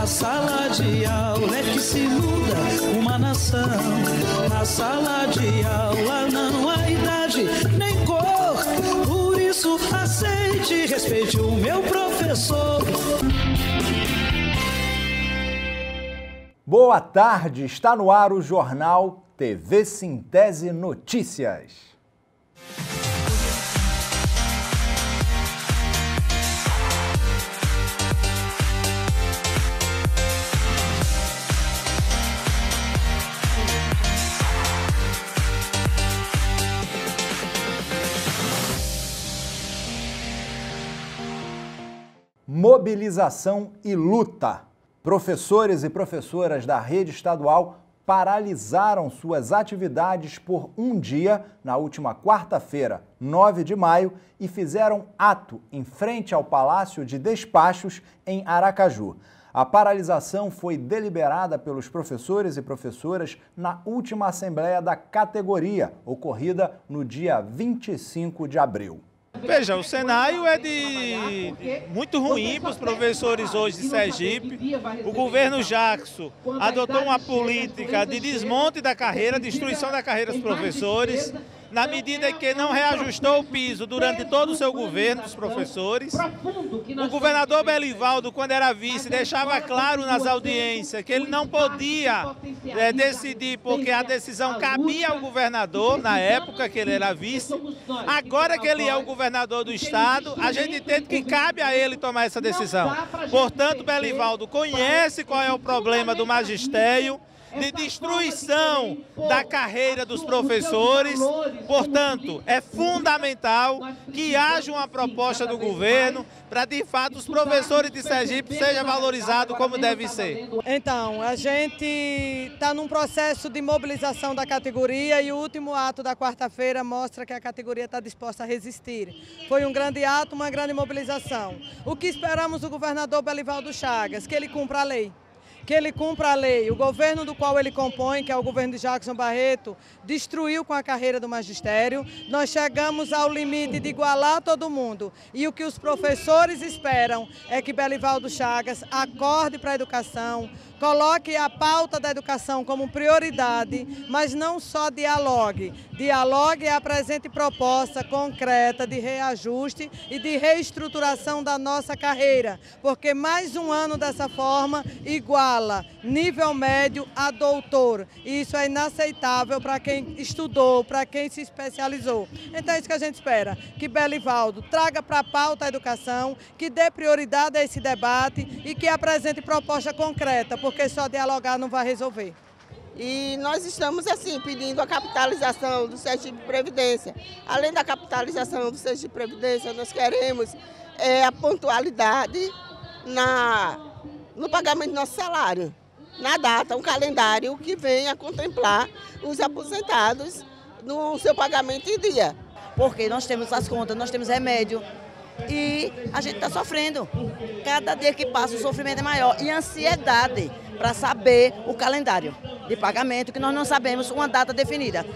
Na sala de aula é que se muda uma nação. Na sala de aula não há idade nem cor. Por isso aceite e respeite o meu professor. Boa tarde, está no ar o jornal TV Sintese Notícias. Mobilização e luta. Professores e professoras da rede estadual paralisaram suas atividades por um dia na última quarta-feira, 9 de maio, e fizeram ato em frente ao Palácio de Despachos, em Aracaju. A paralisação foi deliberada pelos professores e professoras na última assembleia da categoria, ocorrida no dia 25 de abril. Veja, o cenário é muito ruim para os professores hoje de Sergipe. O governo Jackson adotou uma política de desmonte da carreira, destruição da carreira dos professores, na medida em que não reajustou o piso durante todo o seu governo dos professores. O governador Belivaldo, quando era vice, deixava claro nas audiências que ele não podia decidir, porque a decisão cabia ao governador, na época que ele era vice. Agora que ele é o governador do estado, a gente entende que cabe a ele tomar essa decisão. Portanto, Belivaldo conhece qual é o problema do magistério, de destruição da carreira dos professores. Portanto, é fundamental que haja uma proposta do governo para, de fato, os professores de Sergipe sejam valorizados como deve ser. Então, a gente está num processo de mobilização da categoria e o último ato da quarta-feira mostra que a categoria está disposta a resistir. Foi um grande ato, uma grande mobilização. O que esperamos do governador Belivaldo Chagas? Que ele cumpra a lei. Que ele cumpra a lei. O governo do qual ele compõe, que é o governo de Jackson Barreto, destruiu com a carreira do magistério. Nós chegamos ao limite de igualar todo mundo. E o que os professores esperam é que Belivaldo Chagas acorde para a educação, coloque a pauta da educação como prioridade, mas não só dialogue. Dialogue e apresente proposta concreta de reajuste e de reestruturação da nossa carreira, porque mais um ano dessa forma iguala nível médio a doutor. E isso é inaceitável para quem estudou, para quem se especializou. Então é isso que a gente espera, que Belivaldo traga para a pauta a educação, que dê prioridade a esse debate e que apresente proposta concreta, porque só dialogar não vai resolver. E nós estamos, assim, pedindo a capitalização do Sergipe Previdência. Além da capitalização do Sergipe Previdência, nós queremos a pontualidade no pagamento do nosso salário. Na data, um calendário que venha contemplar os aposentados no seu pagamento em dia. Porque nós temos as contas, nós temos remédio. E a gente está sofrendo. Cada dia que passa o sofrimento é maior. E ansiedade para saber o calendário de pagamento, que nós não sabemos uma data definida.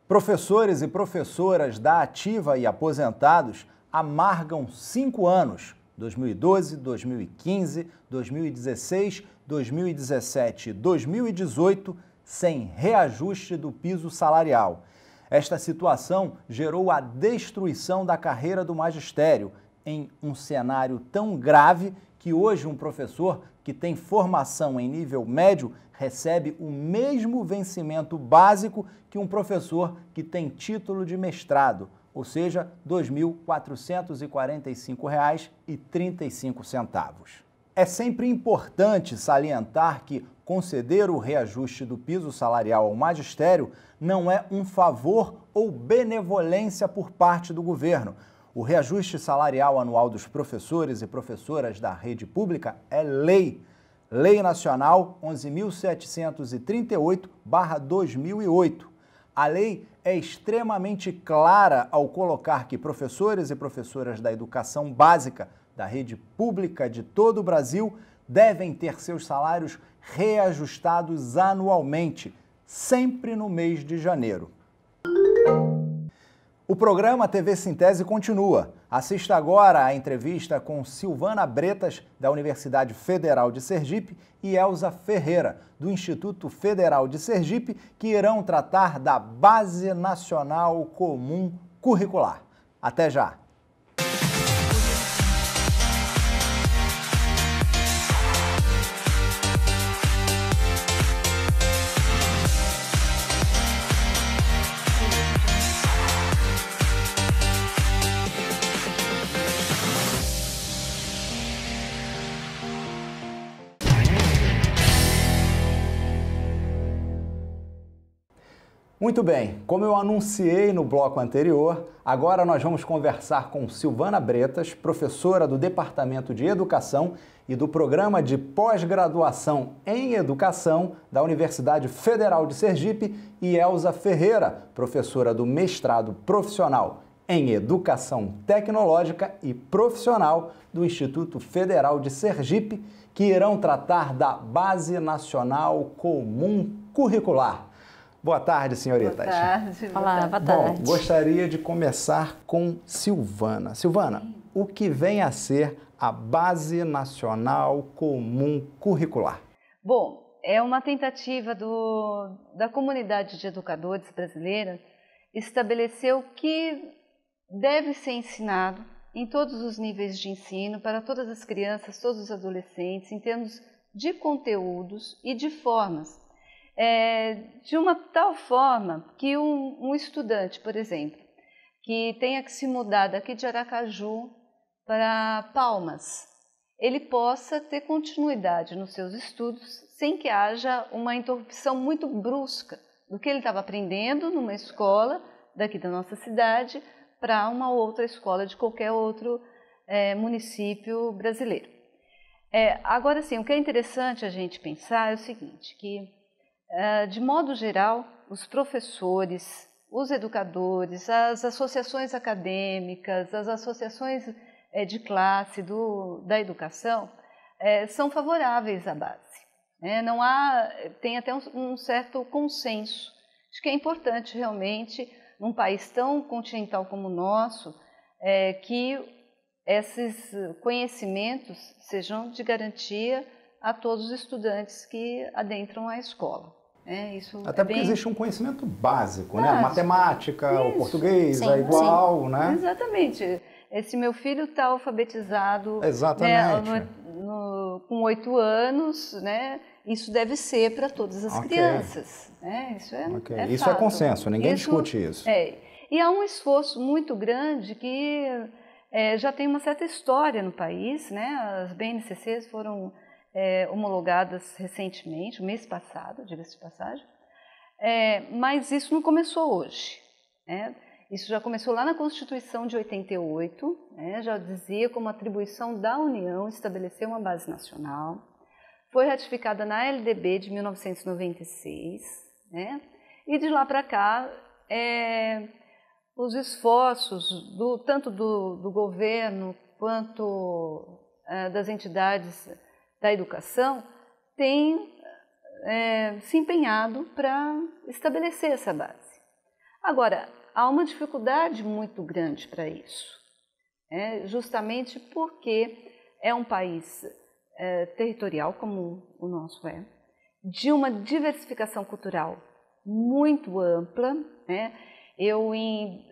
Professores e professoras da ativa e aposentados amargam 5 anos, 2012, 2015, 2016, 2017 e 2018, sem reajuste do piso salarial. Esta situação gerou a destruição da carreira do magistério, em um cenário tão grave que hoje um professor que tem formação em nível médio recebe o mesmo vencimento básico que um professor que tem título de mestrado, ou seja, R$ 2.445,35. É sempre importante salientar que conceder o reajuste do piso salarial ao magistério não é um favor ou benevolência por parte do governo. O reajuste salarial anual dos professores e professoras da rede pública é lei. Lei Nacional 11.738/2008. A lei é extremamente clara ao colocar que professores e professoras da educação básica da rede pública de todo o Brasil devem ter seus salários reajustados anualmente, sempre no mês de janeiro. O programa TV Sintese continua. Assista agora a entrevista com Silvana Bretas, da Universidade Federal de Sergipe, e Elza Ferreira, do Instituto Federal de Sergipe, que irão tratar da Base Nacional Comum Curricular. Até já! Muito bem, como eu anunciei no bloco anterior, agora nós vamos conversar com Silvana Bretas, professora do Departamento de Educação e do Programa de Pós-Graduação em Educação da Universidade Federal de Sergipe, e Elza Ferreira, professora do Mestrado Profissional em Educação Tecnológica e Profissional do Instituto Federal de Sergipe, que irão tratar da Base Nacional Comum Curricular. Boa tarde, senhoritas. Boa tarde. Olá, boa tarde. Bom, gostaria de começar com Silvana. Silvana, o que vem a ser a Base Nacional Comum Curricular? Bom, é uma tentativa da comunidade de educadores brasileira estabelecer o que deve ser ensinado em todos os níveis de ensino para todas as crianças, todos os adolescentes, em termos de conteúdos e de formas. De uma tal forma que um estudante, por exemplo, que tenha que se mudar daqui de Aracaju para Palmas, ele possa ter continuidade nos seus estudos sem que haja uma interrupção muito brusca do que ele estava aprendendo numa escola daqui da nossa cidade para uma outra escola de qualquer outro município brasileiro. Agora sim, o que é interessante a gente pensar é o seguinte, que de modo geral, os professores, os educadores, as associações acadêmicas, as associações de classe da educação são favoráveis à base. Tem até um certo consenso de que é importante realmente, num país tão continental como o nosso, que esses conhecimentos sejam de garantia a todos os estudantes que adentram a escola. Isso até porque existe um conhecimento básico, né? A matemática, isso. O português é igual, né? Exatamente. Se meu filho está alfabetizado com 8 anos, né? Isso deve ser para todas as crianças. Isso isso é consenso, ninguém discute isso. E há um esforço muito grande que já tem uma certa história no país, né? As BNCCs foram homologadas recentemente, o mês passado, diga-se de passagem, mas isso não começou hoje. Isso já começou lá na Constituição de 88, já dizia como atribuição da União estabelecer uma base nacional, foi ratificada na LDB de 1996, e de lá para cá os esforços tanto do governo quanto das entidades da educação tem se empenhado para estabelecer essa base. Agora, há uma dificuldade muito grande para isso, justamente porque é um país territorial, como o nosso de uma diversificação cultural muito ampla.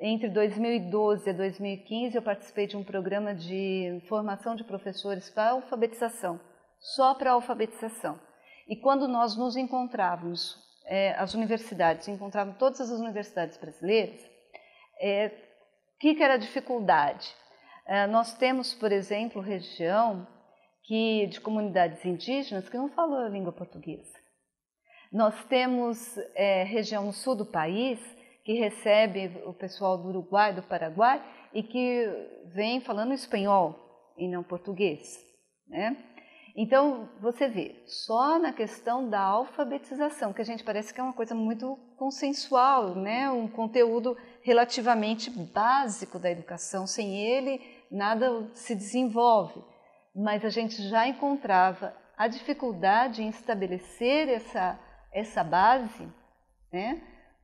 Entre 2012 e 2015, eu participei de um programa de formação de professores para alfabetização, só para alfabetização. E quando nós nos encontrávamos, as universidades, encontravam todas as universidades brasileiras, o que era a dificuldade? Nós temos, por exemplo, região de comunidades indígenas que não falam a língua portuguesa. Nós temos região no sul do país que recebe o pessoal do Uruguai, do Paraguai, e que vem falando espanhol e não português. Então, você vê, só na questão da alfabetização, que a gente parece que é uma coisa muito consensual, um conteúdo relativamente básico da educação, sem ele nada se desenvolve. Mas a gente já encontrava a dificuldade em estabelecer essa base,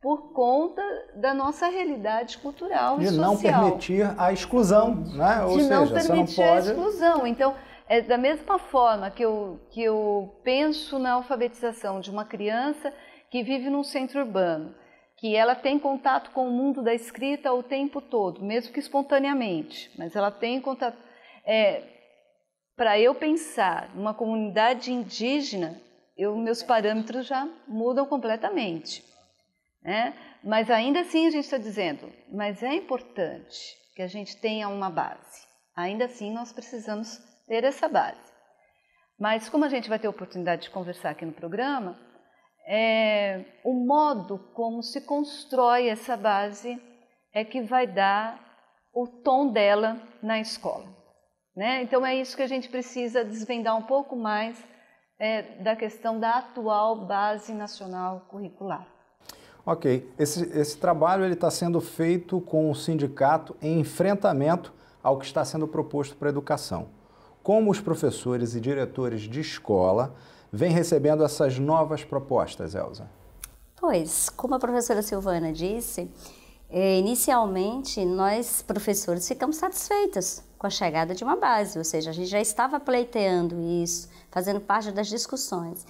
por conta da nossa realidade cultural e social. De não permitir a exclusão, né? Ou seja, não você não permitir pode... a exclusão. Então, é da mesma forma que eu penso na alfabetização de uma criança que vive num centro urbano, que ela tem contato com o mundo da escrita o tempo todo, mesmo que espontaneamente, mas ela tem contato... Para eu pensar numa comunidade indígena, meus parâmetros já mudam completamente. Né? Mas ainda assim a gente está dizendo, mas é importante que a gente tenha uma base. Ainda assim nós precisamos ter essa base. Mas como a gente vai ter a oportunidade de conversar aqui no programa, o modo como se constrói essa base é que vai dar o tom dela na escola. Né? Então é isso que a gente precisa desvendar um pouco mais da questão da atual Base Nacional Curricular. Ok, esse trabalho está sendo feito com o sindicato em enfrentamento ao que está sendo proposto para a educação. Como os professores e diretores de escola vêm recebendo essas novas propostas, Elza? Pois, como a professora Silvana disse, inicialmente nós, professores, ficamos satisfeitos com a chegada de uma base, ou seja, a gente já estava pleiteando isso, fazendo parte das discussões.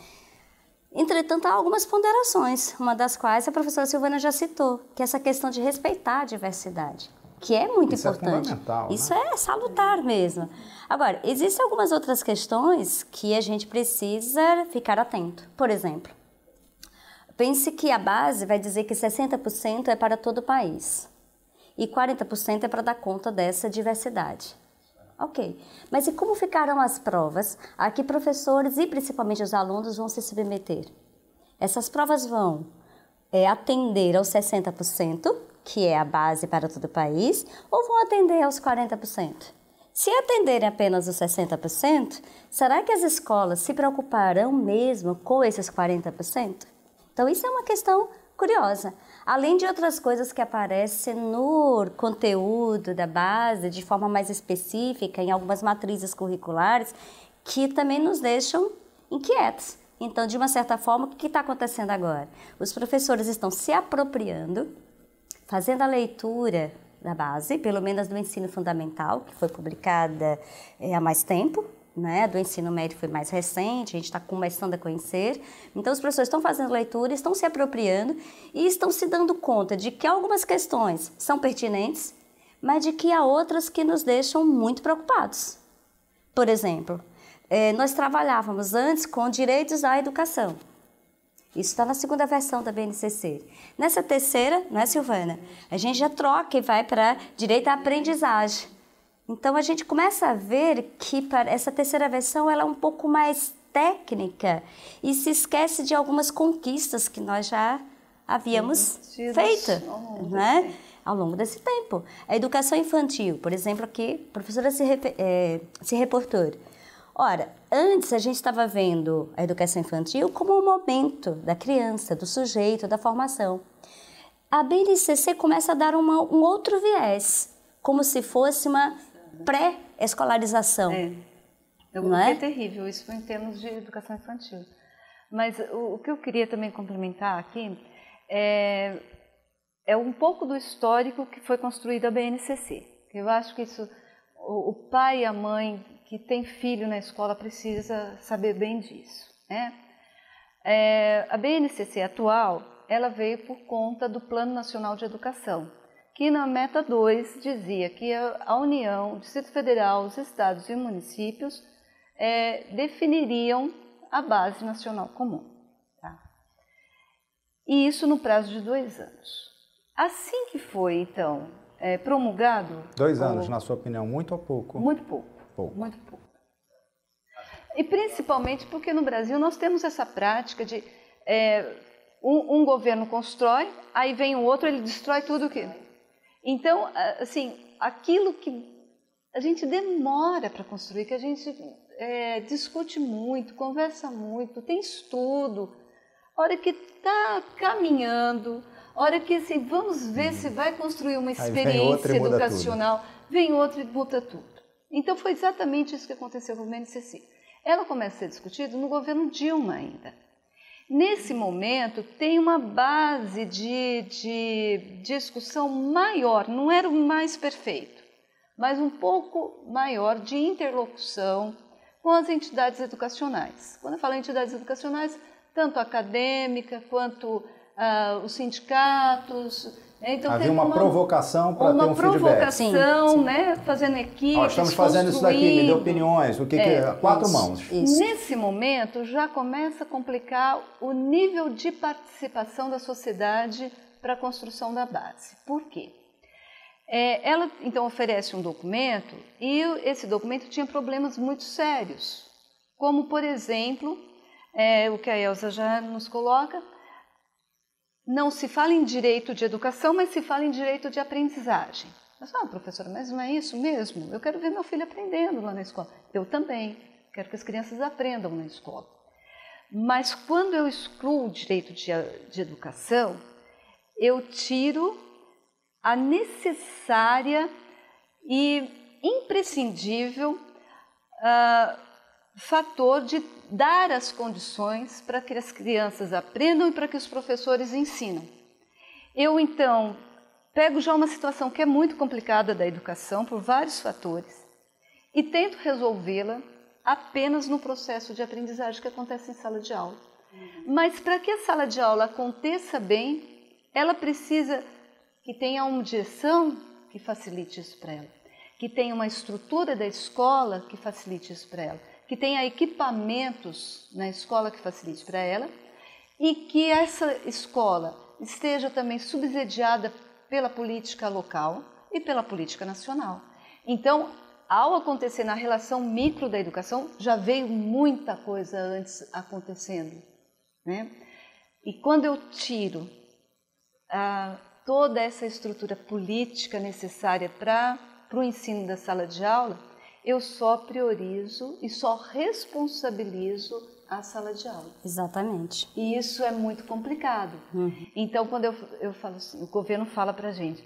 Entretanto, há algumas ponderações, uma das quais a professora Silvana já citou, que é essa questão de respeitar a diversidade, que é muito importante. Isso é fundamental, Isso né? é salutar mesmo. Agora, existem algumas outras questões que a gente precisa ficar atento. Por exemplo, pense que a base vai dizer que 60% é para todo o país e 40% é para dar conta dessa diversidade. Ok, mas e como ficarão as provas a que professores e principalmente os alunos vão se submeter? Essas provas vão atender aos 60%, que é a base para todo o país, ou vão atender aos 40%? Se atenderem apenas os 60%, será que as escolas se preocuparão mesmo com esses 40%? Então isso é uma questão curiosa. Além de outras coisas que aparecem no conteúdo da base, de forma mais específica, em algumas matrizes curriculares, que também nos deixam inquietos. Então, de uma certa forma, o que está acontecendo agora? Os professores estão se apropriando, fazendo a leitura da base, pelo menos do ensino fundamental, que foi publicada há mais tempo, né? Do ensino médio foi mais recente, a gente está começando a conhecer. Então, os professores estão fazendo leitura, estão se apropriando e estão se dando conta de que algumas questões são pertinentes, mas de que há outras que nos deixam muito preocupados. Por exemplo, nós trabalhávamos antes com direitos à educação. Isso está na segunda versão da BNCC. Nessa terceira, não é, Silvana? A gente já troca e vai para direito à aprendizagem. Então, a gente começa a ver que essa terceira versão ela é um pouco mais técnica e se esquece de algumas conquistas que nós já havíamos feito, né? Ao longo desse tempo. A educação infantil, por exemplo, aqui, a professora se reportou. Ora, antes a gente estava vendo a educação infantil como um momento da criança, do sujeito, da formação. A BNCC começa a dar um outro viés, como se fosse uma pré-escolarização. O que é terrível, isso foi em termos de educação infantil. Mas o que eu queria também complementar aqui é um pouco do histórico que foi construído a BNCC. Eu acho que isso, o pai e a mãe que tem filho na escola precisa saber bem disso. Né? A BNCC atual, ela veio por conta do Plano Nacional de Educação, que na meta 2 dizia que a União, o Distrito Federal, os estados e municípios definiriam a base nacional comum. Tá? E isso no prazo de 2 anos. Assim que foi, então, promulgado... 2 anos, na sua opinião, muito ou pouco? Muito pouco. Muito pouco. E principalmente porque no Brasil nós temos essa prática de um governo constrói, aí vem o outro, ele destrói tudo que... Então, assim, aquilo que a gente demora para construir, que a gente discute muito, conversa muito, tem estudo, a hora que está caminhando, a hora que assim, vamos ver se vai construir uma experiência educacional, vem outra e muda tudo. Então, foi exatamente isso que aconteceu com o BNCC. Ela começa a ser discutida no governo Dilma ainda. Nesse momento, tem uma base de discussão maior, não era o mais perfeito, mas um pouco maior de interlocução com as entidades educacionais. Quando eu falo entidades educacionais, tanto acadêmica quanto os sindicatos. Então, havia uma provocação para ter um feedback. Uma provocação, né? Fazendo equipes, estamos fazendo isso daqui, me dê opiniões, o que é? 4 mãos. Isso. Nesse momento, já começa a complicar o nível de participação da sociedade para a construção da base. Por quê? Ela, então, oferece um documento e esse documento tinha problemas muito sérios, como, por exemplo, o que a Elza já nos coloca, não se fala em direito de educação, mas se fala em direito de aprendizagem. Mas, professora, mas não é isso mesmo? Eu quero ver meu filho aprendendo lá na escola. Eu também quero que as crianças aprendam na escola. Mas quando eu excluo o direito de educação, eu tiro a necessária e imprescindível fator de dar as condições para que as crianças aprendam e para que os professores ensinam. Eu, então, pego já uma situação que é muito complicada da educação por vários fatores e tento resolvê-la apenas no processo de aprendizagem que acontece em sala de aula. Mas para que a sala de aula aconteça bem, ela precisa que tenha uma direção que facilite isso para ela, que tenha uma estrutura da escola que facilite isso para ela, que tenha equipamentos na escola que facilite para ela e que essa escola esteja também subsidiada pela política local e pela política nacional. Então, ao acontecer na relação micro da educação, já veio muita coisa antes acontecendo, né? E quando eu tiro toda essa estrutura política necessária para o ensino da sala de aula, eu só priorizo e só responsabilizo a sala de aula. Exatamente. E isso é muito complicado. Então, quando eu falo assim, o governo fala para a gente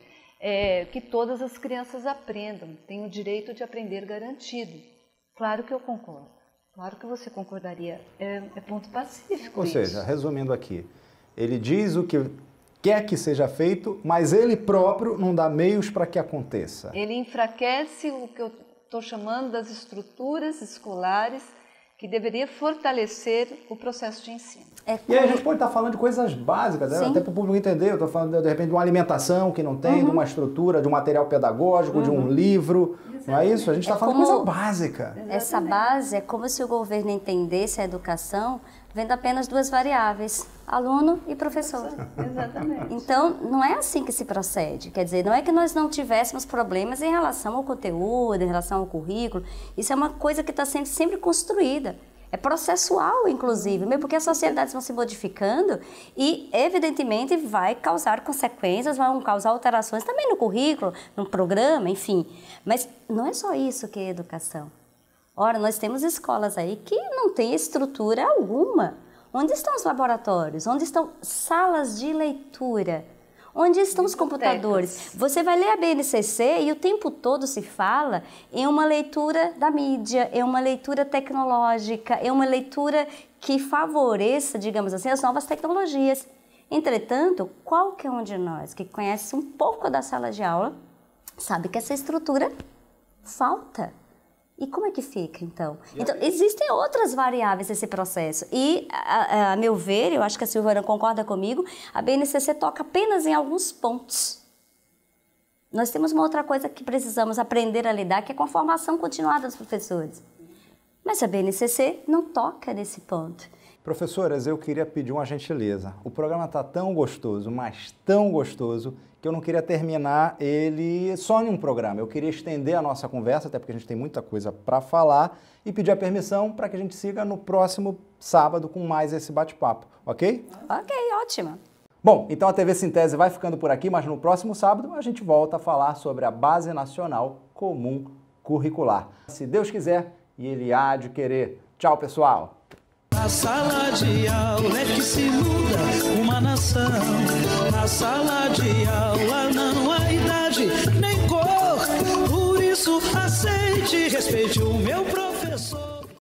que todas as crianças aprendam, têm o direito de aprender garantido. Claro que eu concordo. Claro que você concordaria. É ponto pacífico. Ou seja, resumindo aqui, ele diz o que quer que seja feito, mas ele próprio não dá meios para que aconteça. Ele enfraquece o que eu estou chamando das estruturas escolares que deveria fortalecer o processo de ensino. E aí a gente pode estar falando de coisas básicas, né? Até para o público entender. Eu estou falando, de repente, de uma alimentação que não tem, de uma estrutura, de um material pedagógico, de um livro. Exatamente. Não é isso? A gente está falando de coisa básica. Essa base é como se o governo entendesse a educação vendo apenas 2 variáveis, aluno e professor. Exatamente. Então, não é assim que se procede. Quer dizer, não é que nós não tivéssemos problemas em relação ao conteúdo, em relação ao currículo. Isso é uma coisa que está sendo sempre construída. É processual, inclusive, mesmo porque as sociedades vão se modificando e, evidentemente, vai causar consequências, vão causar alterações também no currículo, no programa, enfim. Mas não é só isso que é educação. Ora, nós temos escolas aí que não têm estrutura alguma. Onde estão os laboratórios? Onde estão salas de leitura? Onde estão os computadores? Você vai ler a BNCC e o tempo todo se fala em uma leitura da mídia, em uma leitura tecnológica, em uma leitura que favoreça, digamos assim, as novas tecnologias. Entretanto, qualquer um de nós que conhece um pouco da sala de aula sabe que essa estrutura falta. E como é que fica, então? Então, existem outras variáveis nesse processo. E, a meu ver, eu acho que a Silvana concorda comigo, a BNCC toca apenas em alguns pontos. Nós temos uma outra coisa que precisamos aprender a lidar, que é com a formação continuada dos professores. Mas a BNCC não toca nesse ponto. Professoras, eu queria pedir uma gentileza. O programa está tão gostoso, mas tão gostoso, que eu não queria terminar ele só em um programa. Eu queria estender a nossa conversa, até porque a gente tem muita coisa para falar, e pedir a permissão para que a gente siga no próximo sábado com mais esse bate-papo, ok? Ok, ótimo. Bom, então a TV Sintese vai ficando por aqui, mas no próximo sábado a gente volta a falar sobre a Base Nacional Comum Curricular. Se Deus quiser, e Ele há de querer. Tchau, pessoal! Na sala de aula é que se muda uma nação. Na sala de aula não há idade nem cor. Por isso aceite e respeite o meu professor.